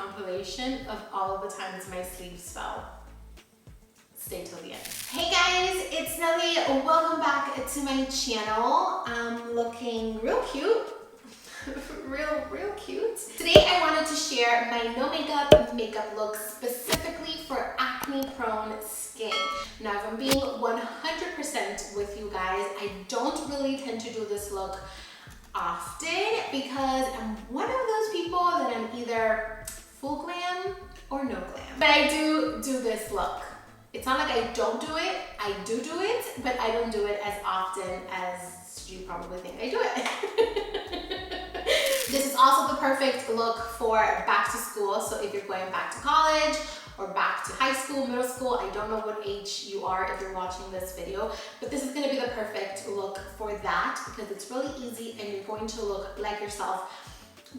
compilation of all of the times my sleeves fell. Stay till the end. Hey guys, it's Nelly. Welcome back to my channel. I'm looking real cute. real cute. Today I wanted to share my no makeup look specifically for acne prone skin. Now if I'm being 100% with you guys, I don't really tend to do this look often because I'm one of those people that I'm either full glam or no glam. But I do this look. It's not like I don't do it, I do it, but I don't do it as often as you probably think I do it. This is also the perfect look for back to school. So if you're going back to college or back to high school, middle school, I don't know what age you are if you're watching this video, but this is gonna be the perfect look for that because it's really easy and you're going to look like yourself,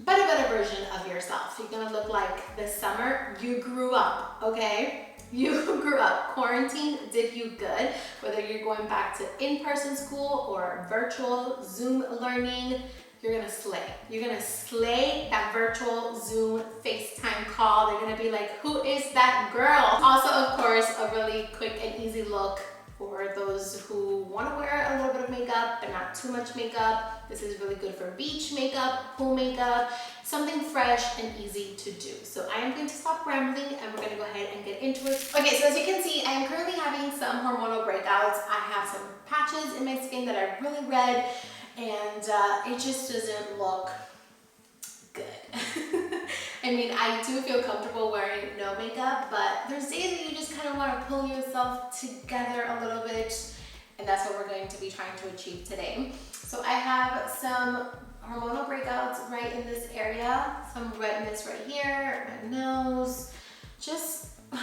but a better version of yourself. You're gonna look like this summer you grew up, okay? You grew up. Quarantine did you good. Whether you're going back to in-person school or virtual Zoom learning, you're gonna slay. You're gonna slay that virtual Zoom FaceTime call. They're gonna be like, who is that girl? Also, of course, a really quick and easy look for those who wanna wear a little bit of makeup, but not too much makeup. This is really good for beach makeup, pool makeup, something fresh and easy to do. So I am going to stop rambling and we're gonna go ahead and get into it. Okay, so as you can see, I am currently having some hormonal breakouts. I have some patches in my skin that are really red and it just doesn't look good. I mean, I do feel comfortable wearing no makeup, but there's days that you just kind of want to pull yourself together a little bit, and that's what we're going to be trying to achieve today. So I have some hormonal breakouts right in this area, some redness right here, my nose, just a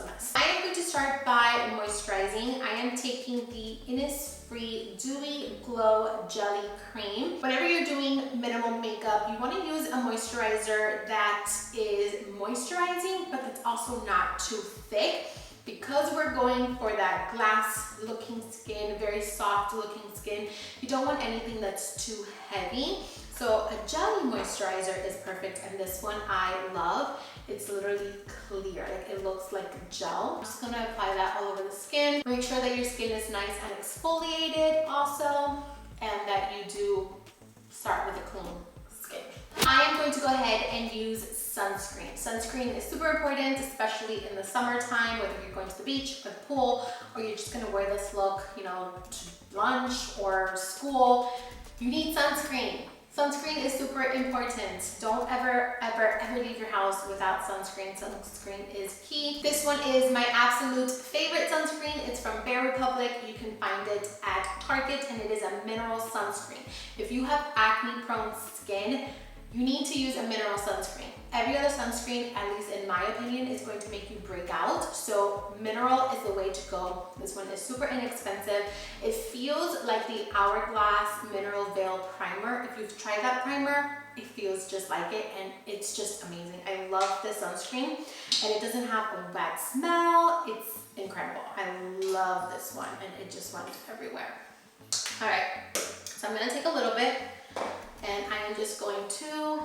mess. I am going to start by moisturizing. I am taking the Innisfree Dewy Glow Jelly Cream. Whenever you're doing minimal makeup, you want to use a moisturizer that is moisturizing, but it's also not too thick. Because we're going for that glass looking skin, very soft looking skin, you don't want anything that's too heavy. So a jelly moisturizer is perfect, and this one I love. It's literally clear, like it looks like gel. I'm just gonna apply that all over the skin. Make sure that your skin is nice and exfoliated also, and that you do start with a clean skin. I am going to go ahead and use sunscreen. Sunscreen is super important, especially in the summertime, whether you're going to the beach or the pool, or you're just gonna wear this look, you know, to lunch or school. You need sunscreen. Sunscreen is super important. Don't ever leave your house without sunscreen. Sunscreen is key. This one is my absolute favorite sunscreen. It's from Bare Republic. You can find it at Target, and it is a mineral sunscreen. If you have acne prone skin, you need to use a mineral sunscreen. Every other sunscreen, at least in my opinion, is going to make you break out. So mineral is the way to go. This one is super inexpensive. It feels like the Hourglass Mineral Veil Primer. If you've tried that primer, it feels just like it, and it's just amazing. I love this sunscreen, and it doesn't have a bad smell. It's incredible. I love this one, and it just went everywhere. All right, so I'm gonna take a little bit, and I am just going to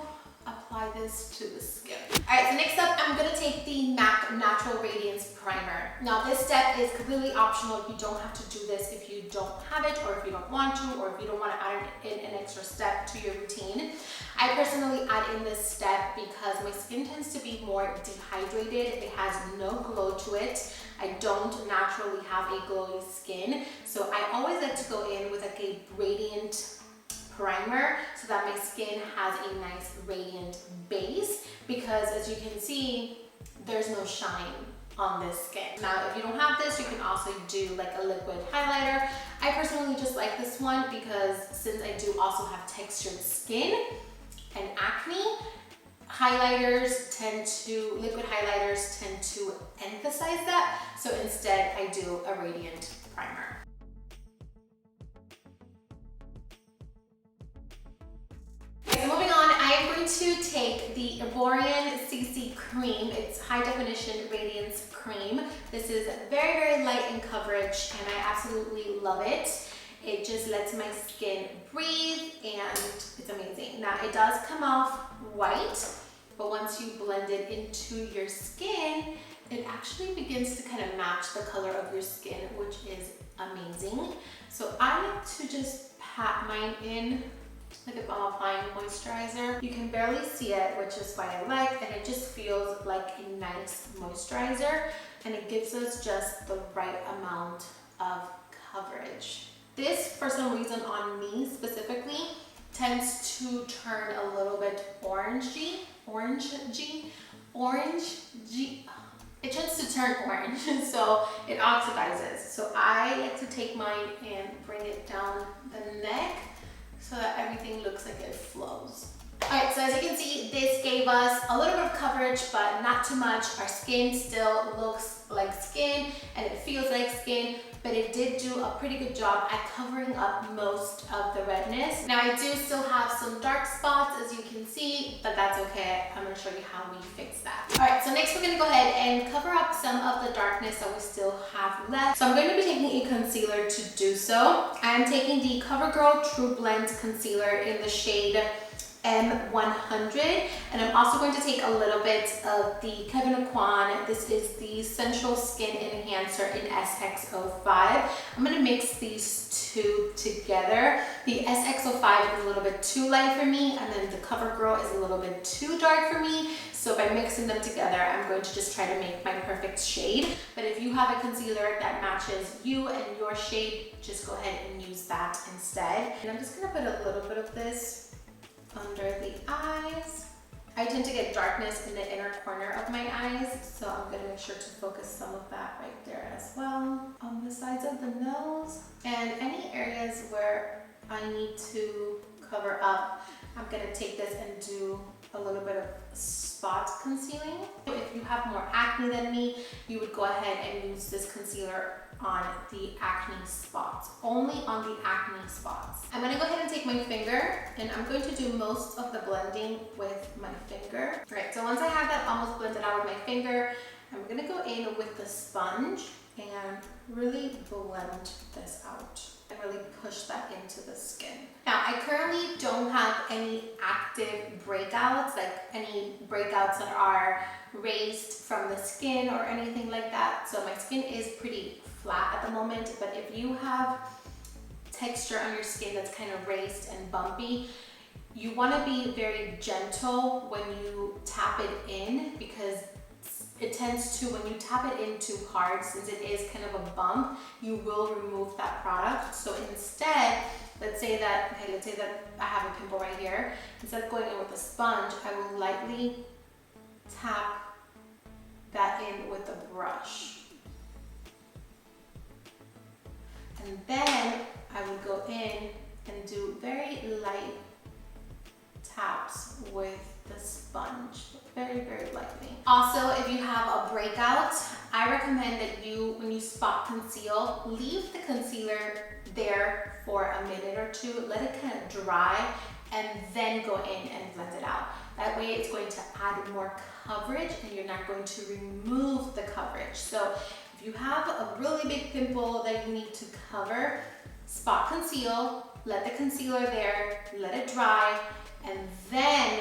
apply this to the skin. All right, so next up, I'm gonna take the MAC Natural Radiance Primer. Now, this step is completely optional. You don't have to do this if you don't have it, or if you don't want to, or if you don't want to add in an extra step to your routine. I personally add in this step because my skin tends to be more dehydrated. It has no glow to it. I don't naturally have a glowy skin, so I always like to go in with like a radiant primer so that my skin has a nice radiant base, because as you can see, there's no shine on this skin. Now, if you don't have this, you can also do like a liquid highlighter. I personally just like this one because since I do also have textured skin and acne, liquid highlighters tend to emphasize that. So instead, I do a radiant primer. Okay, so moving on, I am going to take the Borean CC Cream. It's High Definition Radiance Cream. This is very, very light in coverage, and I absolutely love it. It just lets my skin breathe, and it's amazing. Now, it does come off white, but once you blend it into your skin, it actually begins to kind of match the color of your skin, which is amazing. So I like to just pat mine in, like if I'm applying moisturizer. You can barely see it, which is what I like, and it just feels like a nice moisturizer, and it gives us just the right amount of coverage. This, for some reason on me specifically, tends to turn a little bit orangey. It tends to turn orange, so it oxidizes. So I like to take mine and bring it down the neck so that everything looks like it flows. Alright, so as you can see, this gave us a little bit of coverage, but not too much. Our skin still looks like skin and it feels like skin, but it did do a pretty good job at covering up most of the redness. Now I do still have some dark spots, as you can see, but that's okay. I'm gonna show you how we fix that. Alright, so next we're gonna go ahead and cover up some of the darkness that we still have left. So I'm going to be taking a concealer to do so. I'm taking the CoverGirl True Blend Concealer in the shade M100, and I'm also going to take a little bit of the Kevyn Aucoin. This is the Central Skin Enhancer in SX05. I'm going to mix these two together. The SX05 is a little bit too light for me, and then the CoverGirl is a little bit too dark for me. So by mixing them together, I'm going to just try to make my perfect shade. But if you have a concealer that matches you and your shade, just go ahead and use that instead. And I'm just going to put a little bit of this under the eyes. I tend to get darkness in the inner corner of my eyes, so I'm going to make sure to focus some of that right there as well. On the sides of the nose, and any areas where I need to cover up, I'm going to take this and do a little bit of spot concealing. If you have more acne than me, you would go ahead and use this concealer on the acne spots, only on the acne spots. I'm gonna go ahead and take my finger, and I'm going to do most of the blending with my finger. All right, so once I have that almost blended out with my finger, I'm gonna go in with the sponge and really blend this out and really push that into the skin. Now, I currently don't have any active breakouts, like any breakouts that are raised from the skin or anything like that. So my skin is pretty flat at the moment, but if you have texture on your skin that's kind of raised and bumpy, you want to be very gentle when you tap it in, because it tends to, when you tap it in too hard, since it is kind of a bump, you will remove that product. So instead, let's say that I have a pimple right here. Instead of going in with a sponge, I will lightly tap that in with a brush. And then I would go in and do very light taps with the sponge, very, very lightly. Also, if you have a breakout, I recommend that you, when you spot conceal, leave the concealer there for a minute or two, let it kind of dry, and then go in and blend it out. That way it's going to add more coverage and you're not going to remove the coverage. So if you have a really big pimple that you need to cover, spot conceal, let the concealer there, let it dry, and then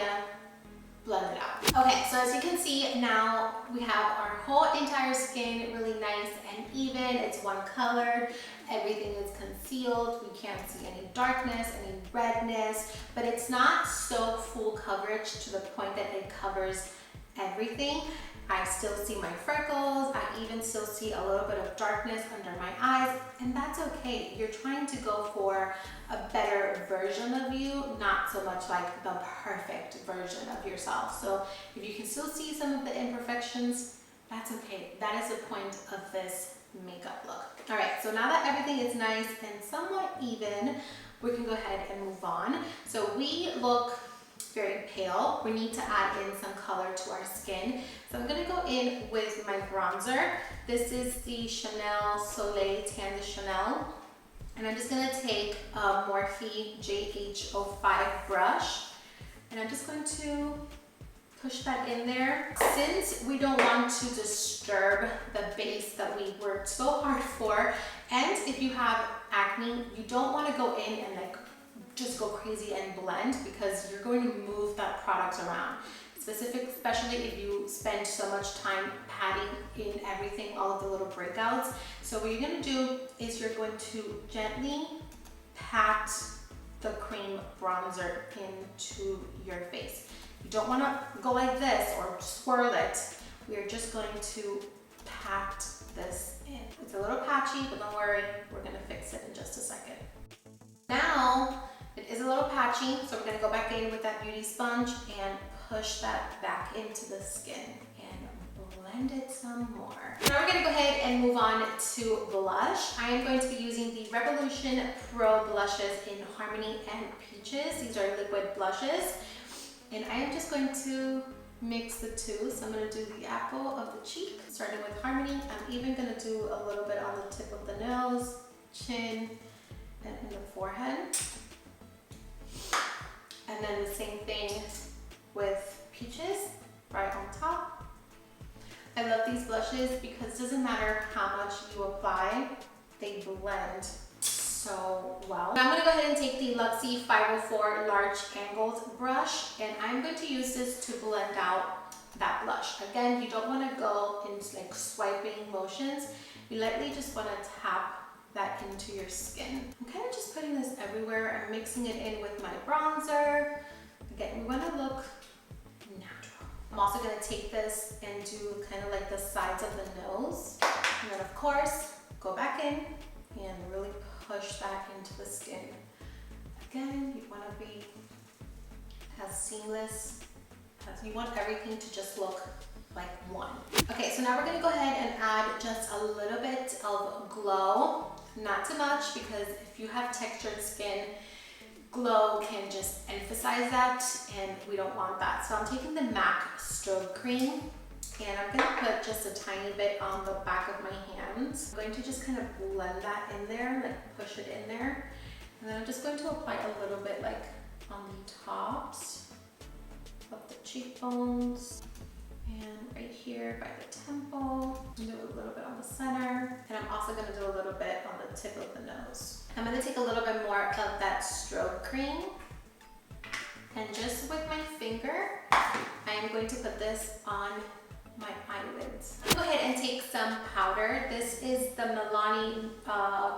blend it out. Okay, so as you can see, now we have our whole entire skin really nice and even. It's one colored, everything is concealed. We can't see any darkness, any redness, but it's not so full coverage to the point that it covers everything. I still see my freckles. I even still see a little bit of darkness under my eyes, and that's okay. You're trying to go for a better version of you, not so much like the perfect version of yourself. So if you can still see some of the imperfections, that's okay. That is the point of this makeup look. All right, so now that everything is nice and somewhat even, we can go ahead and move on. So we look very pale. We need to add in some color to our skin. So I'm gonna go in with my bronzer. This is the Chanel Soleil Tan de Chanel. And I'm just gonna take a Morphe JH05 brush, and I'm just going to push that in there. Since we don't want to disturb the base that we worked so hard for, and if you have acne, you don't want to go in and like just go crazy and blend, because you're going to move that product around. It's especially if you spend so much time patting in everything, all of the little breakouts. So what you're gonna do is you're going to gently pat the cream bronzer into your face. You don't wanna go like this or swirl it. We are just going to pat this in. It's a little patchy, but don't worry, we're gonna fix it in just a second. Now, it is a little patchy, so we're gonna go back in with that beauty sponge and push that back into the skin and blend it some more. Now we're gonna go ahead and move on to blush. I am going to be using the Revolution Pro blushes in Harmony and Peaches. These are liquid blushes. And I am just going to mix the two. So I'm gonna do the apple of the cheek, starting with Harmony. I'm even gonna do a little bit on the tip of the nose, chin, and in the forehead. And then the same thing with Peaches, right on top. I love these blushes because it doesn't matter how much you apply, they blend so well. Now I'm gonna go ahead and take the Luxie 504 large angled brush, and I'm going to use this to blend out that blush. Again, you don't wanna go in like swiping motions. You lightly just wanna tap that into your skin. I'm kind of just putting this everywhere. I'm mixing it in with my bronzer. Again, we wanna look natural. I'm also gonna take this and do kind of like the sides of the nose. And then of course, go back in and really push that into the skin. Again, you wanna be as seamless as you want everything to just look like one. Okay, so now we're gonna go ahead and add just a little bit of glow. Not too much, because if you have textured skin, glow can just emphasize that, and we don't want that. So I'm taking the MAC Strobe Cream, and I'm gonna put just a tiny bit on the back of my hands. I'm going to just kind of blend that in there, like push it in there. And then I'm just going to apply a little bit like on the tops of the cheekbones, and right here by the temple. Do a little bit on the center, and I'm also going to do a little bit on the tip of the nose. I'm going to take a little bit more of that strobe cream, and just with my finger, I am going to put this on my eyelids. Go ahead and take some powder. This is the Milani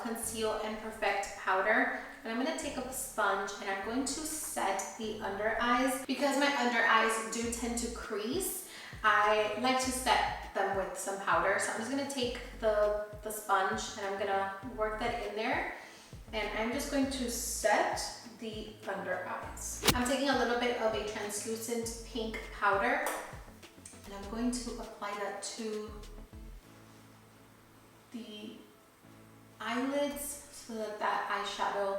Conceal and Perfect powder. And I'm going to take a sponge and I'm going to set the under eyes. Because my under eyes do tend to crease, I like to set them with some powder. So I'm just going to take the sponge and I'm going to work that in there. And I'm just going to set the under eyes. I'm taking a little bit of a translucent pink powder. And I'm going to apply that to the eyelids so that that eyeshadow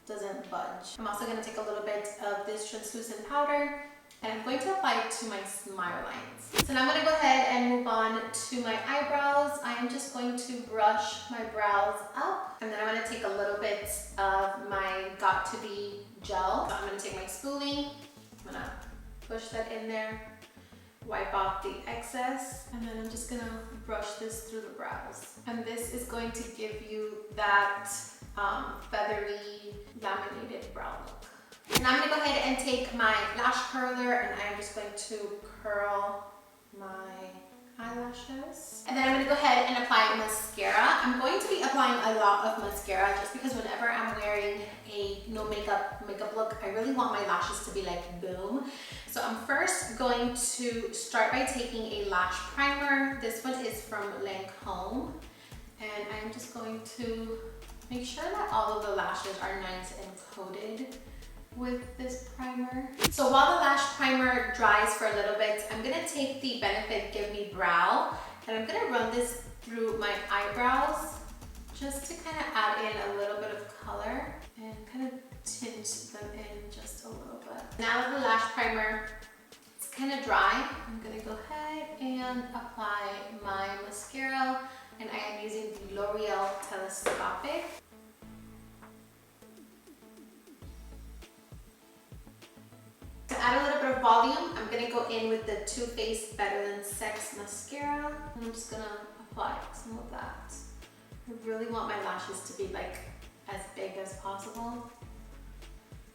doesn't budge. I'm also going to take a little bit of this translucent powder and I'm going to apply it to my smile lines. So now I'm going to go ahead and move on to my eyebrows. I am just going to brush my brows up, and then I'm going to take a little bit of my Got To Be gel. So I'm going to take my spoolie, I'm going to push that in there, wipe off the excess, and then I'm just gonna brush this through the brows. And this is going to give you that feathery, laminated brow look. And I'm gonna go ahead and take my lash curler and I'm just going to curl my eyelashes. And then I'm gonna go ahead and apply mascara. I'm going to be applying a lot of mascara just because whenever I'm wearing a no makeup look, I really want my lashes to be like boom. So I'm first going to start by taking a lash primer. This one is from Lancome. And I'm just going to make sure that all of the lashes are nice and coated with this primer. So while the lash primer dries for a little bit, I'm gonna take the Benefit Give Me Brow and I'm gonna run this through my eyebrows just to kind of add in a little bit of color and kind of tint them in just a little bit. Now that the lash primer is kind of dry, I'm gonna go ahead and apply my mascara, and I am using the L'Oreal Telescopic. To add a little bit of volume, I'm gonna go in with the Too Faced Better Than Sex mascara, and I'm just gonna apply some of that. I really want my lashes to be like as big as possible.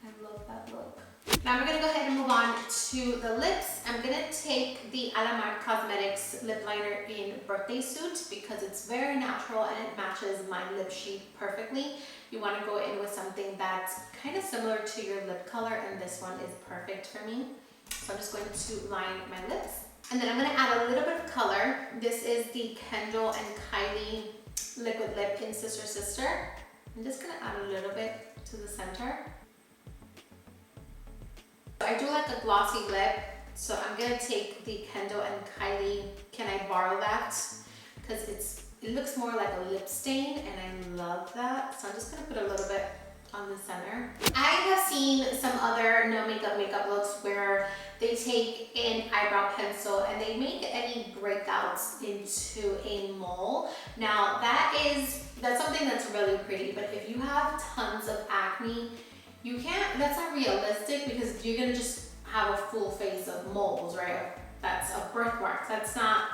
I love that look. Now we're gonna go ahead and move on to the lips. I'm gonna take the Alamar Cosmetics lip liner in Birthday Suit because it's very natural and it matches my lip shade perfectly. You wanna go in with something that's kind of similar to your lip color, and this one is perfect for me. So I'm just going to line my lips. And then I'm gonna add a little bit of color. This is the Kendall and Kylie Liquid Lip in Sister Sister. I'm just gonna add a little bit to the center. I do like a glossy lip, so I'm gonna take the Kendall and Kylie Can I Borrow That? Because it looks more like a lip stain and I love that. So I'm just gonna put a little bit on the center. I have seen some other no makeup looks where they take an eyebrow pencil and they make any breakouts into a mole. Now that's something that's really pretty, but if you have tons of acne, you can't, that's not realistic because you're gonna just have a full face of moles, right? That's a birthmark. That's not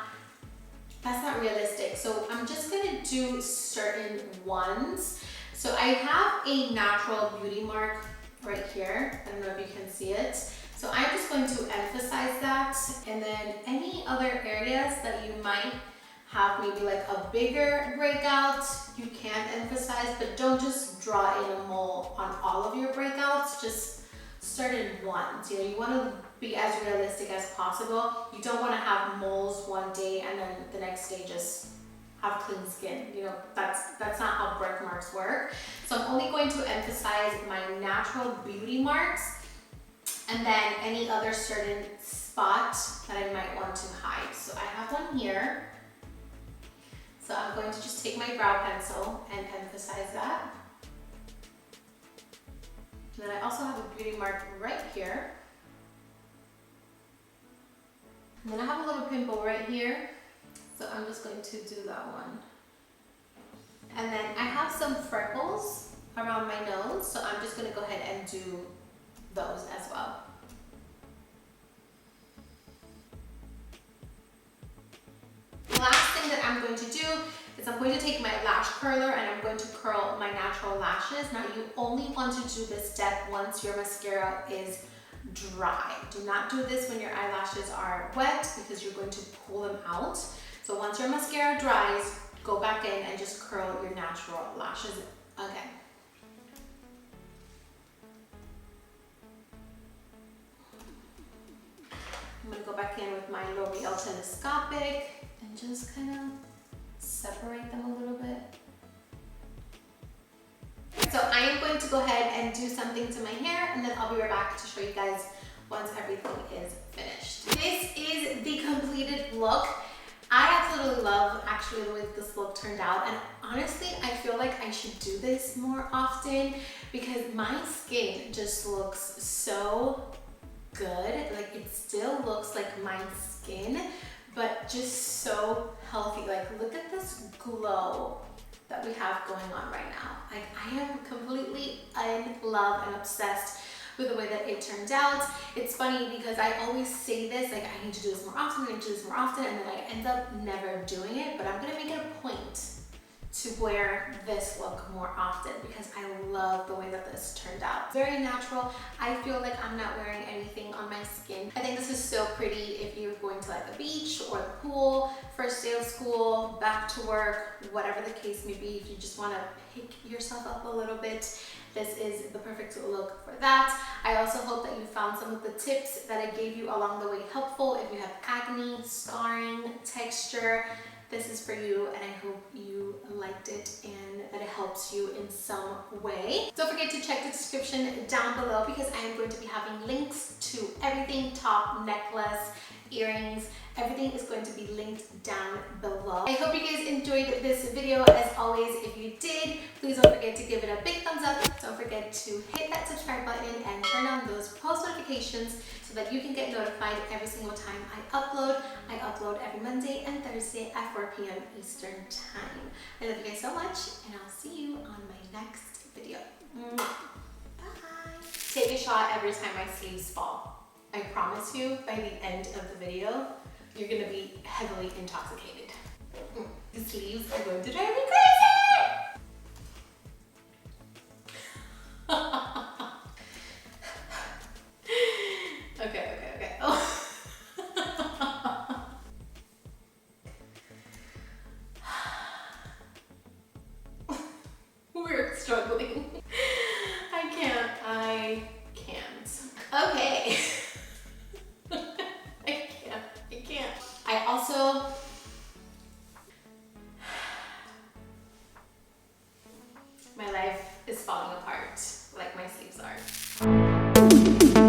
realistic. So I'm just gonna do certain ones. So I have a natural beauty mark right here. I don't know if you can see it. So I'm just going to emphasize that. And then any other areas that you might have maybe like a bigger breakout, you can emphasize, but don't just draw in a mole on all of your breakouts, just certain ones. You know, you want to be as realistic as possible. You don't want to have moles one day and then the next day just have clean skin. You know, that's not how birthmarks work. So I'm only going to emphasize my natural beauty marks and then any other certain spot that I might want to hide. So I have one here. So I'm going to just take my brow pencil and emphasize that. And then I also have a beauty mark right here. And then I have a little pimple right here. So I'm just going to do that one. And then I have some freckles around my nose. So I'm just gonna go ahead and do those as well. The last thing that I'm going to do is I'm going to take my lash curler and I'm going to curl my natural lashes. Now you only want to do this step once your mascara is dry. Do not do this when your eyelashes are wet because you're going to pull them out. So once your mascara dries, go back in and just curl your natural lashes again. I'm gonna go back in with my L'Oreal Telescopic and just kind of separate them a little bit. So I am going to go ahead and do something to my hair and then I'll be right back to show you guys once everything is finished. This is the completed look. I absolutely love actually the way that this look turned out, and honestly I feel like I should do this more often because my skin just looks so good. Like it still looks like my skin, but just so healthy. Like look at this glow that we have going on right now. Like I am completely in love and obsessed with the way that it turned out. It's funny because I always say this, like I need to do this more often, I need to do this more often, and then I end up never doing it, but I'm gonna make it a point to wear this look more often because I love the way that this turned out. Very natural. I feel like I'm not wearing anything on my skin. I think this is so pretty if you're going to like the beach or the pool, first day of school, back to work, whatever the case may be. If you just want to pick yourself up a little bit, this is the perfect look for that. I also hope that you found some of the tips that I gave you along the way helpful. If you have acne, scarring, texture, this is for you, and I hope you liked it and that it helps you in some way. Don't forget to check the description down below because I am going to be having links to everything, top, necklace, earrings, everything is going to be linked down below. I hope you guys enjoyed this video. As always, if you did, please don't forget to give it a big thumbs up. Don't forget to hit that subscribe button and turn on those post notifications so that you can get notified every single time I upload. I upload every Monday and Thursday at 4 p.m. Eastern time. I love you guys so much, and I'll see you on my next video. Bye. Take a shot every time my sleeves fall. I promise you, by the end of the video, you're gonna be heavily intoxicated. The sleeves are going to drive me crazy! bye.